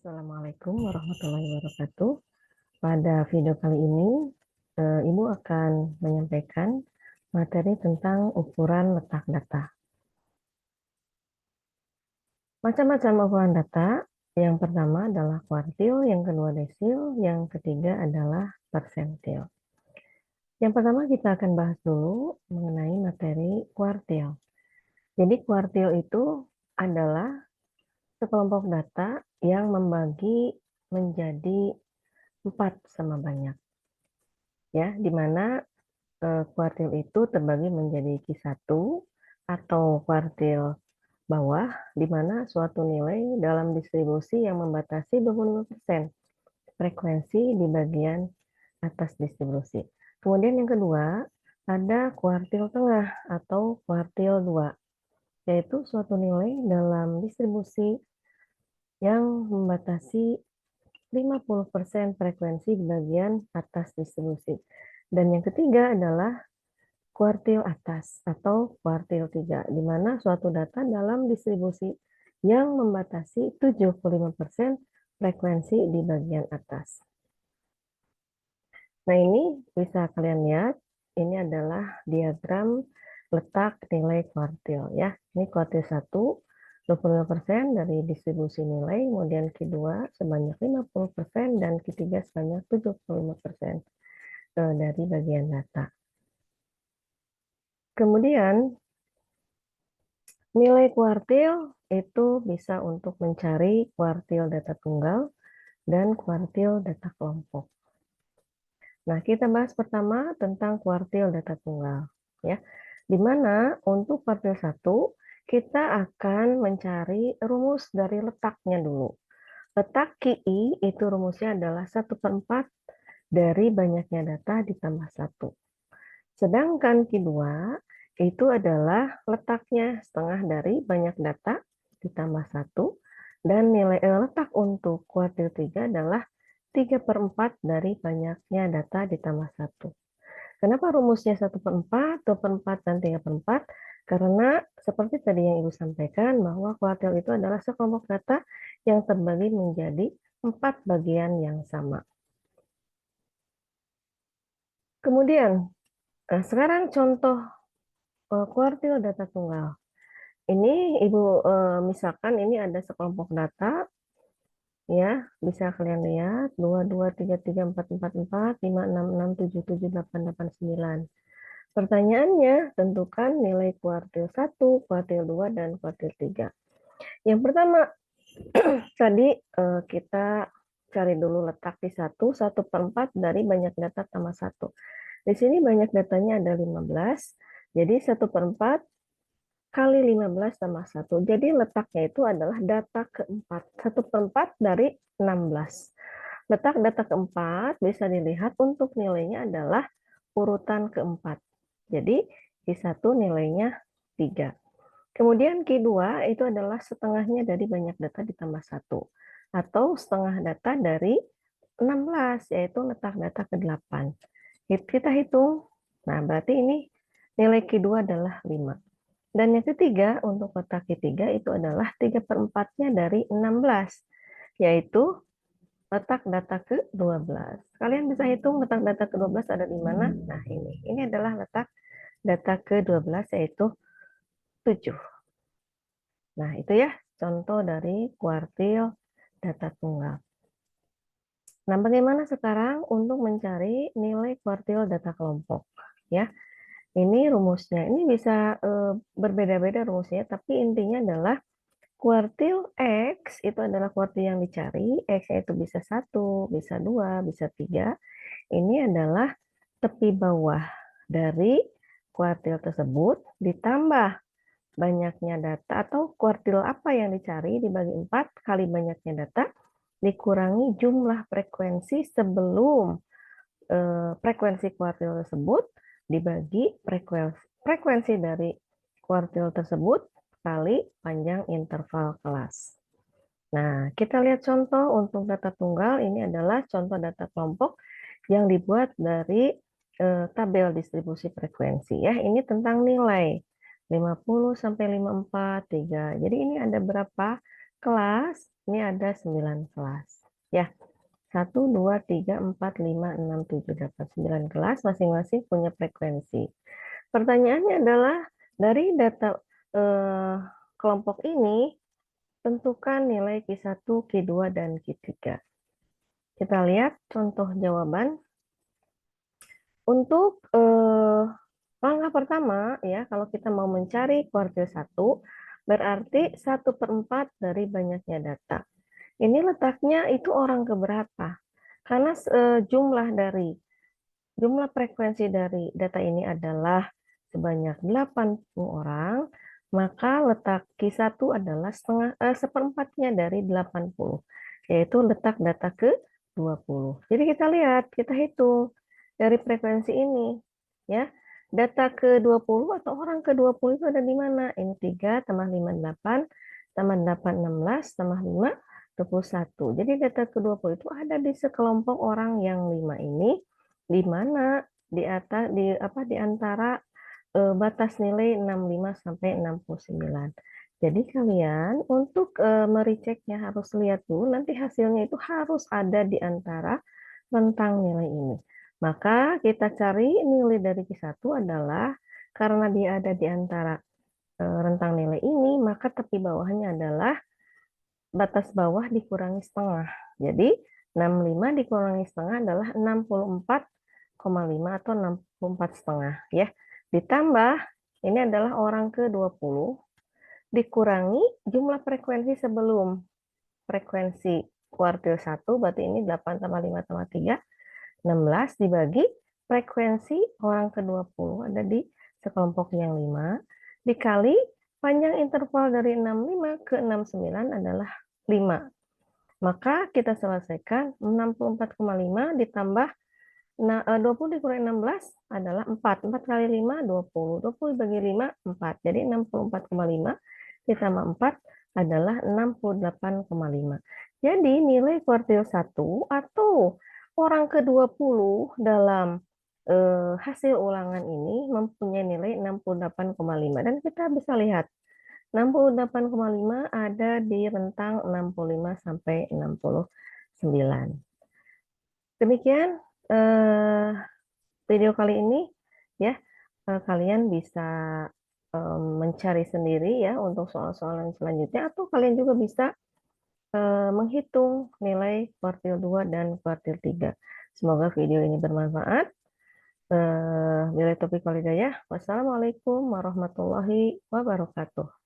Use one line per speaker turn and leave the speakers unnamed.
Assalamualaikum warahmatullahi wabarakatuh. Pada video kali ini, Ibu akan menyampaikan materi tentang ukuran letak data. Macam-macam ukuran data. Yang pertama adalah kuartil, yang kedua desil, yang ketiga adalah persentil. Yang pertama kita akan bahas dulu mengenai materi kuartil. Jadi kuartil itu adalah sekelompok data yang membagi menjadi 4 sama banyak. Ya, di mana kuartil itu terbagi menjadi Q1 atau kuartil bawah, di mana suatu nilai dalam distribusi yang membatasi 25% frekuensi di bagian atas distribusi. Kemudian yang kedua, ada kuartil tengah atau kuartil 2, yaitu suatu nilai dalam distribusi yang membatasi 50% frekuensi di bagian atas distribusi. Dan yang ketiga adalah kuartil atas atau kuartil 3, di mana suatu data dalam distribusi yang membatasi 75% frekuensi di bagian atas. Nah, ini bisa kalian lihat, ini adalah diagram letak nilai kuartil ya. Ini kuartil 1, 25% dari distribusi nilai, kemudian Q2 sebanyak 50% dan Q3 sebanyak 75% dari bagian data. Kemudian nilai kuartil itu bisa untuk mencari kuartil data tunggal dan kuartil data kelompok. Nah, kita bahas pertama tentang kuartil data tunggal ya. Di mana untuk kuartil 1 kita akan mencari rumus dari letaknya dulu. Letak QI itu rumusnya adalah 1/4 dari banyaknya data ditambah 1. Sedangkan Q2 itu adalah letaknya setengah dari banyak data ditambah 1. Dan nilai letak untuk kuartil 3 adalah 3/4 dari banyaknya data ditambah 1. Kenapa rumusnya 1/4, 2/4, dan 3/4? Karena seperti tadi yang Ibu sampaikan bahwa kuartil itu adalah sekelompok data yang terbagi menjadi 4 bagian yang sama. Kemudian, sekarang contoh kuartil data tunggal. Ini Ibu misalkan ini ada sekelompok data ya, bisa kalian lihat 2, 2, 3, 3, 4, 4, 4, 5, 6, 6, 7, 7, 8, 8, 9. Pertanyaannya, tentukan nilai kuartil 1, kuartil 2, dan kuartil 3. Yang pertama, tadi kita cari dulu letak di 1/4 dari banyak data tambah 1. Di sini banyak datanya ada 15, jadi 1/4 kali 15 tambah 1. Jadi letaknya itu adalah data keempat. 1/4 dari 16. Letak data keempat bisa dilihat untuk nilainya adalah urutan keempat. Jadi Q1 nilainya 3. Kemudian Q2 itu adalah setengahnya dari banyak data ditambah 1. Atau setengah data dari 16, yaitu letak data ke-8. Kita hitung. Nah, berarti ini nilai Q2 adalah 5. Dan yang ketiga, untuk letak Q3 itu adalah 3/4-nya dari 16, yaitu letak data ke-12. Kalian bisa hitung letak data ke-12 ada di mana? Nah, ini. Ini adalah letak data ke-12, yaitu 7. Nah, itu ya contoh dari kuartil data tunggal. Nah, bagaimana sekarang untuk mencari nilai kuartil data kelompok? Ya, ini rumusnya. Ini bisa berbeda-beda rumusnya, tapi intinya adalah kuartil X itu adalah kuartil yang dicari. X itu bisa 1, bisa 2, bisa 3. Ini adalah tepi bawah dari kuartil tersebut ditambah banyaknya data atau kuartil apa yang dicari dibagi 4 kali banyaknya data dikurangi jumlah frekuensi sebelum frekuensi kuartil tersebut dibagi frekuensi dari kuartil tersebut kali panjang interval kelas. Nah, kita lihat contoh untuk data tunggal. Ini adalah contoh data kelompok yang dibuat dari tabel distribusi frekuensi ya. Ini tentang nilai 50 sampai 54, 3. Jadi ini ada berapa kelas, ini ada 9 kelas. Ya, 1, 2, 3, 4, 5, 6, 7, 8, 9 kelas, masing-masing punya frekuensi. Pertanyaannya adalah, dari data kelompok ini, tentukan nilai Q1, Q2, dan Q3. Kita lihat contoh jawaban. Untuk langkah pertama, ya, kalau kita mau mencari kuartil 1, berarti 1/4 dari banyaknya data. Ini letaknya itu orang keberapa? Karena jumlah frekuensi dari data ini adalah sebanyak 80 orang, maka letak Q1 adalah seperempatnya dari 80, yaitu letak data ke-20. Jadi kita lihat, kita hitung dari frekuensi ini, ya. Data ke-20 atau orang ke-20 itu ada di mana? Ini 3 tambah 5, 8, tambah 8, 16, tambah 5, 21. Jadi data ke-20 itu ada di sekelompok orang yang 5 ini, di mana di atas di antara batas nilai 65 sampai 69. Jadi kalian untuk mericeknya harus lihat dulu, nanti hasilnya itu harus ada di antara rentang nilai ini. Maka kita cari nilai dari Q1 adalah, karena dia ada di antara rentang nilai ini, maka tepi bawahnya adalah batas bawah dikurangi setengah. Jadi 65 dikurangi setengah adalah 64,5 atau 64,5, ya. Ditambah ini adalah orang ke-20 dikurangi jumlah frekuensi sebelum frekuensi kuartil 1, berarti ini 8 tambah 5 tambah 3, 16, dibagi frekuensi orang ke-20 ada di sekelompok yang 5, dikali panjang interval dari 65 ke 69 adalah 5. Maka kita selesaikan 64,5 ditambah 20 dikurangi 16 adalah 4. 4 kali 5, 20. 20 bagi 5, 4. Jadi 64,5 ditambah 4 adalah 68,5. Jadi nilai kuartil 1 atau orang ke-20 dalam hasil ulangan ini mempunyai nilai 68,5. Dan kita bisa lihat 68,5 ada di rentang 65 sampai 69. Demikian video kali ini, ya. Kalian bisa mencari sendiri ya untuk soal-soalan selanjutnya, atau kalian juga bisa menghitung nilai kuartil 2 dan kuartil 3. Semoga video ini bermanfaat. Billahi taufiq wal hidayah. Wassalamualaikum warahmatullahi wabarakatuh.